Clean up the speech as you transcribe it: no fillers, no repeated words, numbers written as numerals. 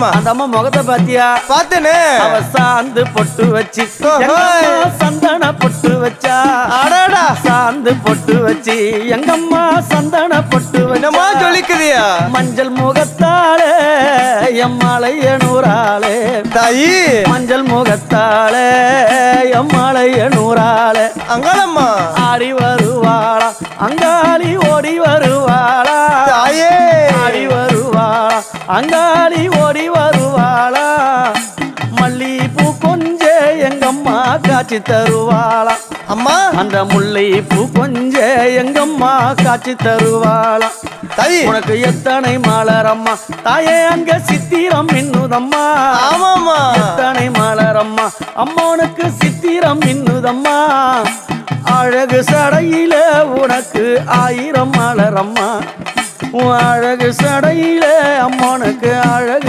ஆமா அந்த அம்மா முகத்தை பாத்தியா? பார்த்தேனே. அவ சாந்து பொட்டு வச்சு சந்தன பொட்டு வச்சா. அடடா சாந்து பொட்டு வச்சு எங்கம்மா சந்தன பொட்டு என்னமா சொல்லிக்குதியா? மஞ்சள் முகத்தாளே எம்மாளைய நூறாளே தாயி மஞ்சள் முகத்தாளே எம்மாளைய நூறாளே அங்காளம்மா ஆடி வருவாளா அங்காளி ஓடி வருவாளா தாயே ஆடி வருவாளா அங்காளி ஓடி வருவாளா மல்லிப்பூ கொஞ்ச எங்கம்மா காட்சி தருவாளா அம்மா அந்த முல்லை பூ கொஞ்ச எங்கம்மா காட்சி தருவாளா தாயி உனக்கு எத்தனை மலரம்மா தாயே அங்க சித்திரம் மின்னுதம்மா ஆமாம்மா எத்தனை மலரம்மா அம்மா உனக்கு சித்திரம் மின்னுதம்மா அழகு சடையில உனக்கு 1000 மலரம்மா உன் அழகு சடையில அம்மா உனக்கு அழகு